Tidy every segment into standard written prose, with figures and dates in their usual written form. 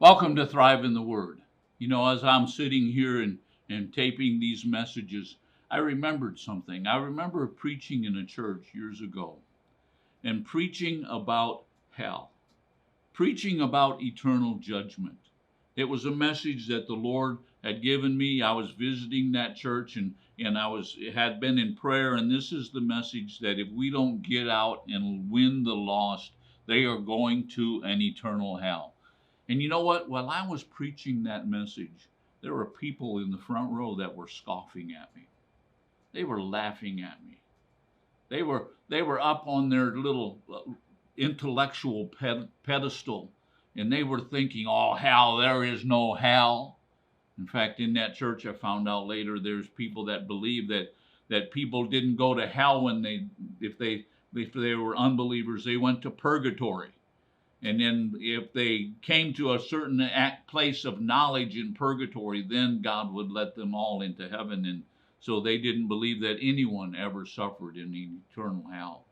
Welcome to Thrive in the Word. As I'm sitting here and taping these messages, I remembered something. I remember preaching in a church years ago and preaching about hell, preaching about eternal judgment. It was a message that the Lord had given me. I was visiting that church and had been in prayer, and this is the message that if we don't get out and win the lost, they are going to an eternal hell. And you know what? While I was preaching that message, there were people in the front row that were scoffing at me. They were laughing at me. They were up on their little intellectual pedestal, and they were thinking, "Oh, hell, there is no hell." In fact, in that church, I found out later there's people that believe that people didn't go to hell when if they were unbelievers, they went to purgatory. And then if they came to a certain place of knowledge in purgatory, then God would let them all into heaven. And so they didn't believe that anyone ever suffered in eternal hell.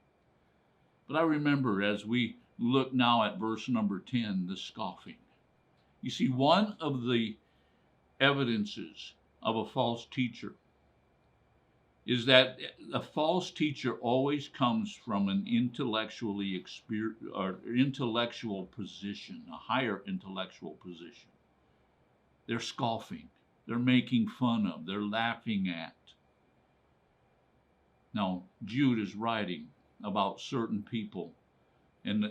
But I remember as we look now at verse number 10, the scoffing. You see, one of the evidences of a false teacher is that a false teacher always comes from an intellectual position, a higher intellectual position. They're scoffing, they're making fun of, they're laughing at. Now, Jude is writing about certain people, and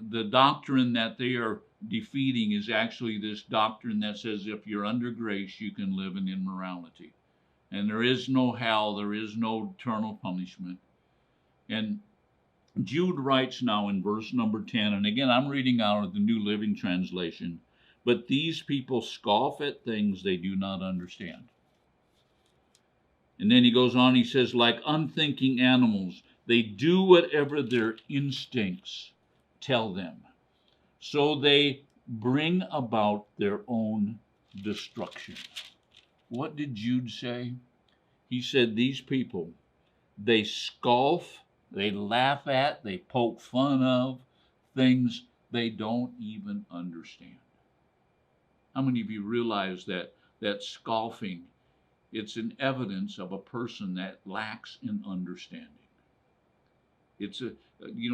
the doctrine that they are defeating is actually this doctrine that says if you're under grace, you can live in immorality. And there is no hell, there is no eternal punishment. And Jude writes now in verse number 10, and again, I'm reading out of the New Living Translation, but these people scoff at things they do not understand. And then he goes on, he says, like unthinking animals, they do whatever their instincts tell them. So they bring about their own destruction. What did Jude say? He said these people, they scoff, they laugh at, they poke fun of things they don't even understand. How many of you realize that scoffing, it's an evidence of a person that lacks in understanding? It's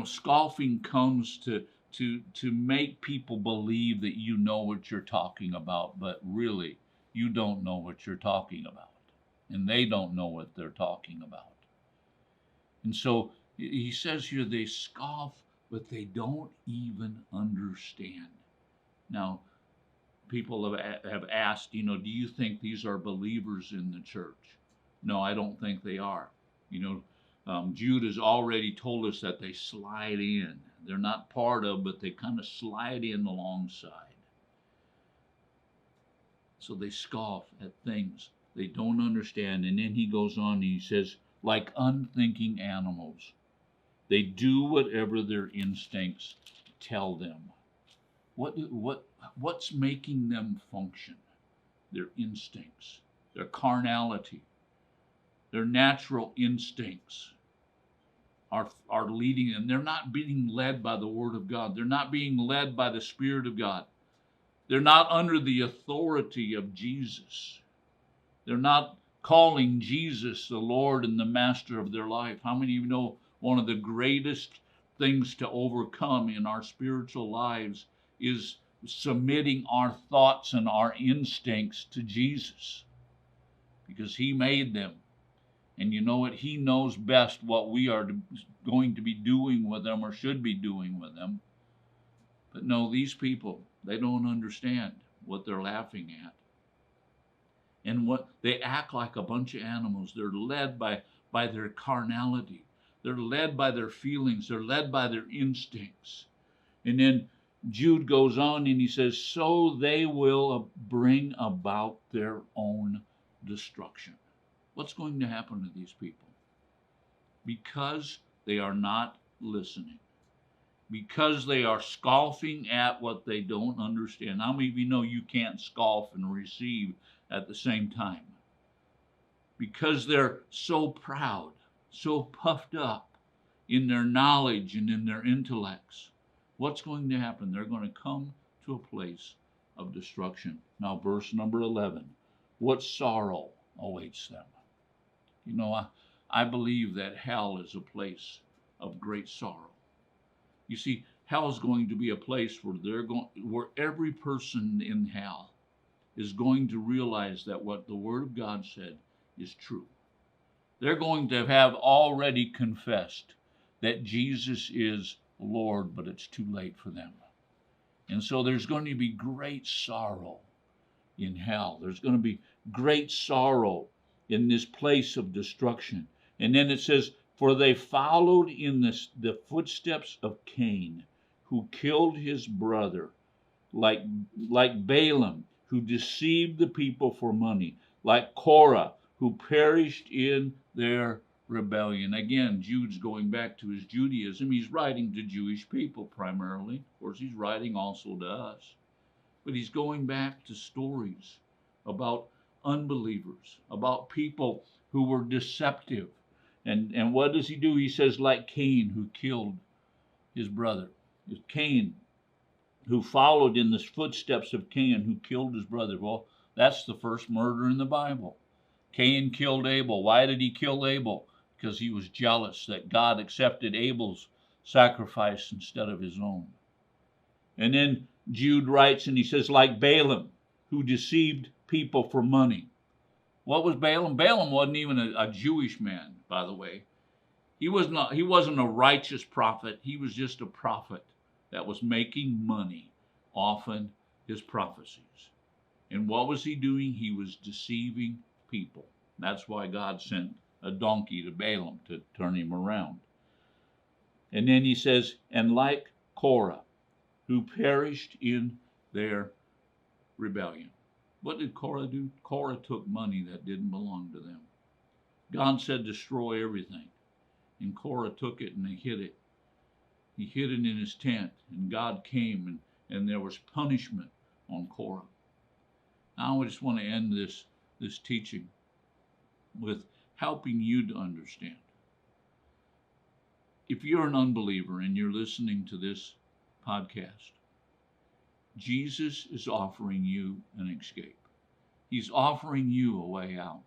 scoffing comes to make people believe that you know what you're talking about, but really you don't know what you're talking about, and they don't know what they're talking about. And so he says here they scoff, but they don't even understand. Now, people have asked, do you think these are believers in the church? No, I don't think they are. Jude has already told us that they slide in. They're not part of, but they kind of slide in alongside. So they scoff at things they don't understand. And then he goes on and he says, like unthinking animals, they do whatever their instincts tell them. What's making them function? Their instincts, their carnality, their natural instincts are leading them. They're not being led by the Word of God. They're not being led by the Spirit of God. They're not under the authority of Jesus. They're not calling Jesus the Lord and the Master of their life. How many of you know one of the greatest things to overcome in our spiritual lives is submitting our thoughts and our instincts to Jesus? Because He made them. And you know what? He knows best what we are going to be doing with them or should be doing with them. But no, these people, they don't understand what they're laughing at. And what they act like a bunch of animals. They're led by their carnality. They're led by their feelings. They're led by their instincts. And then Jude goes on and he says, so they will bring about their own destruction. What's going to happen to these people? Because they are not listening. Because they are scoffing at what they don't understand. How many of you know you can't scoff and receive at the same time? Because they're so proud, so puffed up in their knowledge and in their intellects. What's going to happen? They're going to come to a place of destruction. Now, verse number 11. What sorrow awaits them? You know, I believe that hell is a place of great sorrow. You see, hell is going to be a place where every person in hell is going to realize that what the Word of God said is true. They're going to have already confessed that Jesus is Lord, but it's too late for them. And so there's going to be great sorrow in hell. There's going to be great sorrow in this place of destruction. And then it says, for they followed in the footsteps of Cain, who killed his brother, like Balaam, who deceived the people for money, like Korah, who perished in their rebellion. Again, Jude's going back to his Judaism. He's writing to Jewish people primarily. Of course, he's writing also to us. But he's going back to stories about unbelievers, about people who were deceptive. And what does he do? He says, like Cain, who killed his brother. It's Cain, who followed in the footsteps of Cain, who killed his brother. Well, that's the first murder in the Bible. Cain killed Abel. Why did he kill Abel? Because he was jealous that God accepted Abel's sacrifice instead of his own. And then Jude writes, and he says, like Balaam, who deceived people for money. What was Balaam? Balaam wasn't even a Jewish man, by the way. He wasn't a righteous prophet. He was just a prophet that was making money off his prophecies. And what was he doing? He was deceiving people. That's why God sent a donkey to Balaam to turn him around. And then he says, and like Korah, who perished in their rebellion. What did Korah do? Korah took money that didn't belong to them. God said, destroy everything. And Korah took it and he hid it. He hid it in his tent. And God came and there was punishment on Korah. Now I just want to end this teaching with helping you to understand. If you're an unbeliever and you're listening to this podcast, Jesus is offering you an escape. He's offering you a way out.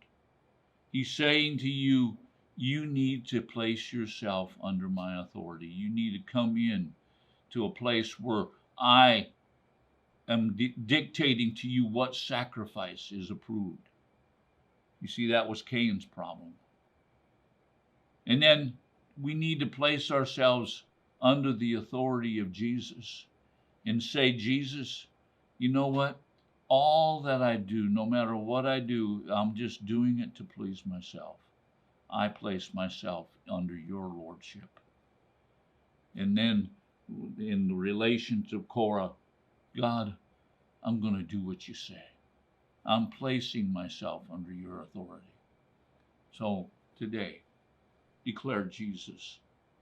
He's saying to you, you need to place yourself under my authority. You need to come in to a place where I am dictating to you what sacrifice is approved. You see, that was Cain's problem. And then we need to place ourselves under the authority of Jesus and say, Jesus, you know what? All that I do, no matter what I do, I'm just doing it to please myself. I place myself under your lordship. And then in the relation to Korah, God, I'm going to do what you say. I'm placing myself under your authority. So today, declare Jesus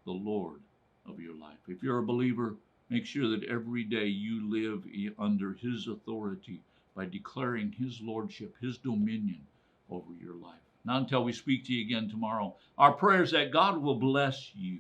the Lord of your life. If you're a believer, make sure that every day you live under his authority by declaring his lordship, his dominion over your life. Now, until we speak to you again tomorrow, our prayer is that God will bless you